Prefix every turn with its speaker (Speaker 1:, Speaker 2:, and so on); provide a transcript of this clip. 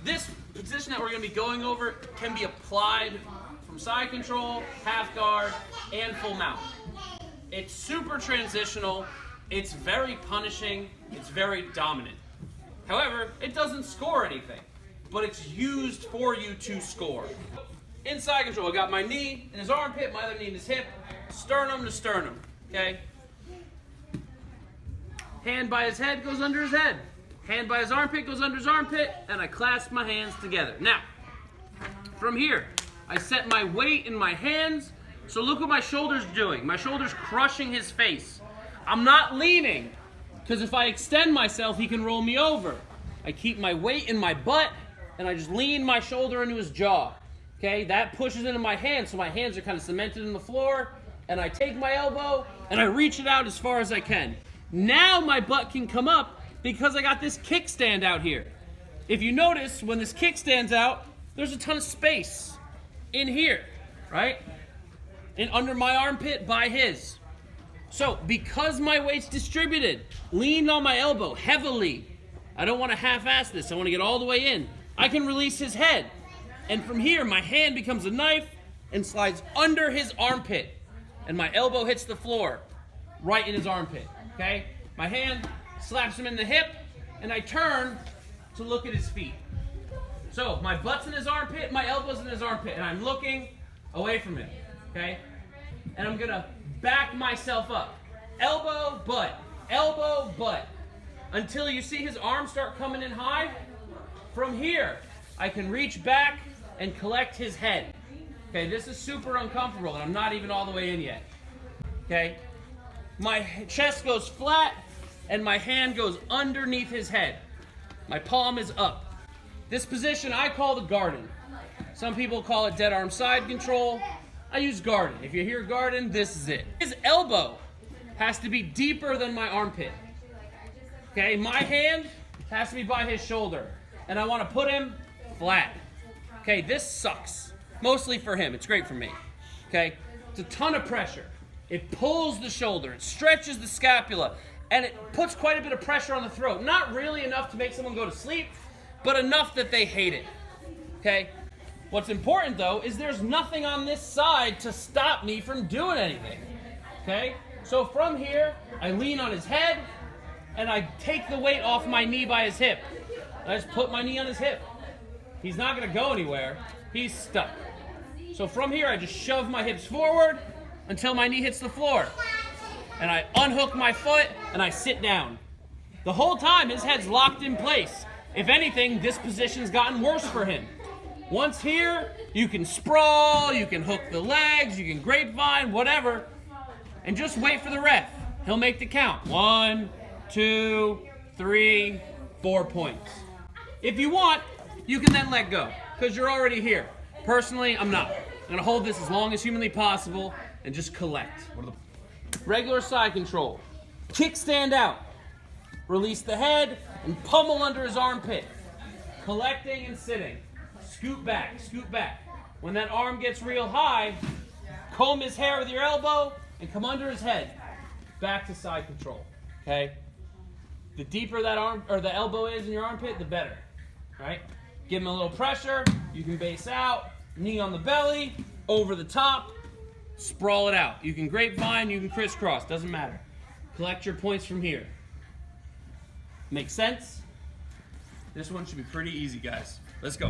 Speaker 1: This position that we're going to be going over can be applied from side control, half guard, and full mount. It's super transitional, it's very punishing, it's very dominant. However, it doesn't score anything, but it's used for you to score. In side control, I got my knee in his armpit, my other knee in his hip, sternum to sternum, okay? Hand by his head goes under his head. Hand by his armpit goes under his armpit, and I clasp my hands together. Now, from here, I set my weight in my hands, so look what my shoulder's doing. My shoulder's crushing his face. I'm not leaning, because if I extend myself, he can roll me over. I keep my weight in my butt, and I just lean my shoulder into his jaw. Okay, that pushes into my hands, so my hands are kind of cemented in the floor, and I take my elbow, and I reach it out as far as I can. Now my butt can come up because I got this kickstand out here. If you notice, when this kickstand's out, there's a ton of space in here, right? And under my armpit by his. So, because my weight's distributed, leaned on my elbow heavily, I don't want to half-ass this, I want to get all the way in. I can release his head. And from here, my hand becomes a knife and slides under his armpit. And my elbow hits the floor, right in his armpit, okay? My hand slaps him in the hip, and I turn to look at his feet. So, my butt's in his armpit, my elbow's in his armpit, and I'm looking away from him, okay? And I'm gonna back myself up. Elbow, butt, until you see his arms start coming in high. From here, I can reach back and collect his head. Okay, this is super uncomfortable, and I'm not even all the way in yet. Okay, my chest goes flat, and my hand goes underneath his head. My palm is up. This position I call the garden. Some people call it dead arm side control. I use garden. If you hear garden, this is it. His elbow has to be deeper than my armpit. Okay, my hand has to be by his shoulder, and I want to put him flat. Okay, this sucks. Mostly for him, it's great for me. Okay, it's a ton of pressure. It pulls the shoulder, it stretches the scapula, and it puts quite a bit of pressure on the throat. Not really enough to make someone go to sleep, but enough that they hate it. Okay, what's important though is there's nothing on this side to stop me from doing anything. Okay, so from here, I lean on his head, and I take the weight off my knee by his hip. I just put my knee on his hip. He's not going to go anywhere. He's stuck. So from here, I just shove my hips forward until my knee hits the floor. And I unhook my foot, and I sit down. The whole time, his head's locked in place. If anything, this position's gotten worse for him. Once here, you can sprawl, you can hook the legs, you can grapevine, whatever, and just wait for the ref. He'll make the count. 1, 2, 3, 4 points. If you want, you can then let go, because you're already here. Personally, I'm not. I'm gonna hold this as long as humanly possible and just collect. Regular side control. Kickstand out. Release the head and pummel under his armpit. Collecting and sitting. Scoot back, scoot back. When that arm gets real high, comb his hair with your elbow and come under his head. Back to side control, okay? The deeper that arm or the elbow is in your armpit, the better, right? Give him a little pressure, you can base out, knee on the belly, over the top, sprawl it out. You can grapevine, you can crisscross, doesn't matter. Collect your points from here. Make sense? This one should be pretty easy, guys. Let's go.